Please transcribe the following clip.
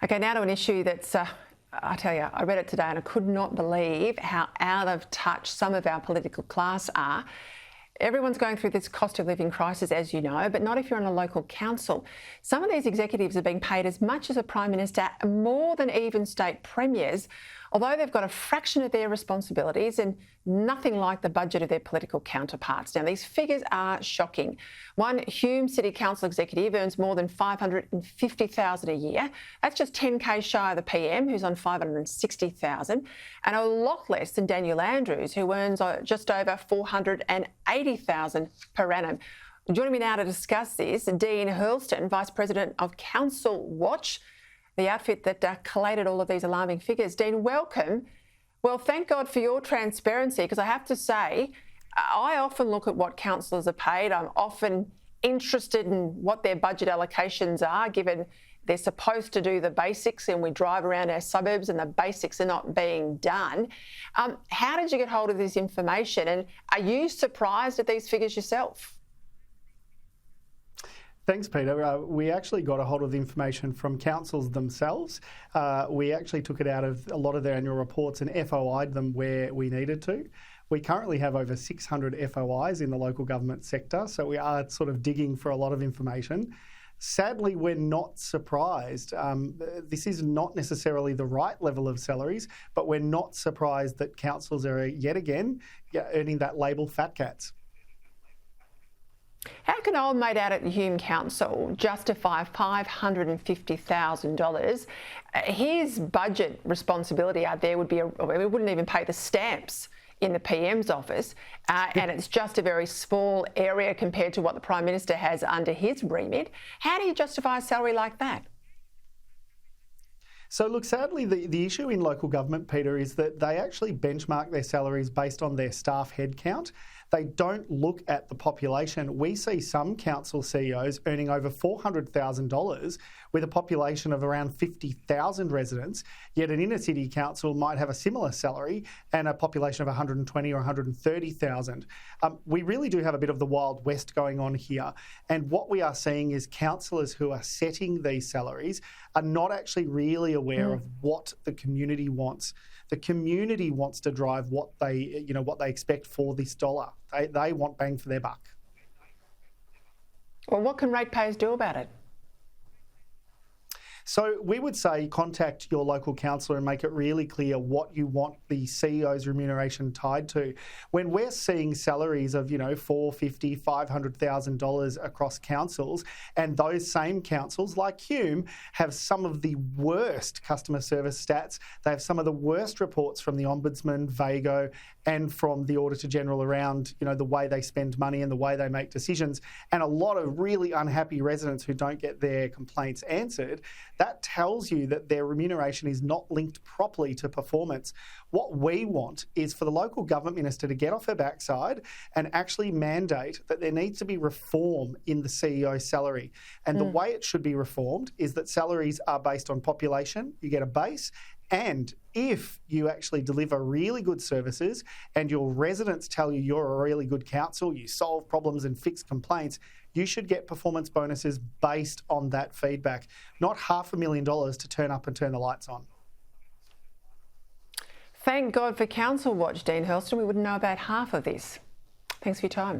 Okay, now to an issue that's, I tell you, I read it today and I could not believe how out of touch some of our political class are. Everyone's going through this cost of living crisis, as you know, but not if you're on a local council. Some of these executives are being paid as much as a Prime Minister, more than even state premiers, although they've got a fraction of their responsibilities and nothing like the budget of their political counterparts. Now, these figures are shocking. One Hume City Council executive earns more than $550,000 a year. That's just 10k shy of the PM, who's on $560,000, and a lot less than Daniel Andrews, who earns just over $480,000 per annum. Joining me now to discuss this, Dean Hurlston, Vice President of Council Watch, the outfit that collated all of these alarming figures. Dean, welcome. Well, thank God for your transparency, because I have to say, I often look at what councillors are paid. I'm often interested in what their budget allocations are, given they're supposed to do the basics and we drive around our suburbs and the basics are not being done. How did you get hold of this information, and are you surprised at these figures yourself? Thanks, Peter. We actually got a hold of the information from councils themselves. We actually took it out of a lot of their annual reports and FOI'd them where we needed to. We currently have over 600 FOIs in the local government sector, so we are sort of digging for a lot of information. Sadly, we're not surprised. This is not necessarily the right level of salaries, but we're not surprised that councils are yet again earning that label fat cats. How can old mate out at the Hume Council justify $550,000? His budget responsibility out there would be, we wouldn't even pay the stamps in the PM's office, and it's just a very small area compared to what the Prime Minister has under his remit. How do you justify a salary like that? So look, sadly, the issue in local government, Peter, is that they actually benchmark their salaries based on their staff headcount. They don't look at the population. We see some council CEOs earning over $400,000 with a population of around 50,000 residents, yet an inner city council might have a similar salary and a population of 120 or 130,000. We really do have a bit of the Wild West going on here. And what we are seeing is councillors who are setting these salaries are not actually really aware of what the community wants. The community wants to drive what they expect for this dollar. They want bang for their buck. Well, what can ratepayers do about it? So we would say contact your local councillor and make it really clear what you want the CEO's remuneration tied to. When we're seeing salaries of, $450,000, $500,000 across councils, and those same councils like Hume have some of the worst customer service stats. They have some of the worst reports from the Ombudsman, Vago, and from the Auditor General around, the way they spend money and the way they make decisions, and a lot of really unhappy residents who don't get their complaints answered. That tells you that their remuneration is not linked properly to performance. What we want is for the local government minister to get off her backside and actually mandate that there needs to be reform in the CEO's salary. And the way it should be reformed is that salaries are based on population. You get a base. And if you actually deliver really good services and your residents tell you you're a really good council, you solve problems and fix complaints, you should get performance bonuses based on that feedback, not $500,000 to turn up and turn the lights on. Thank God for Council Watch, Dean Hurlston. We wouldn't know about half of this. Thanks for your time.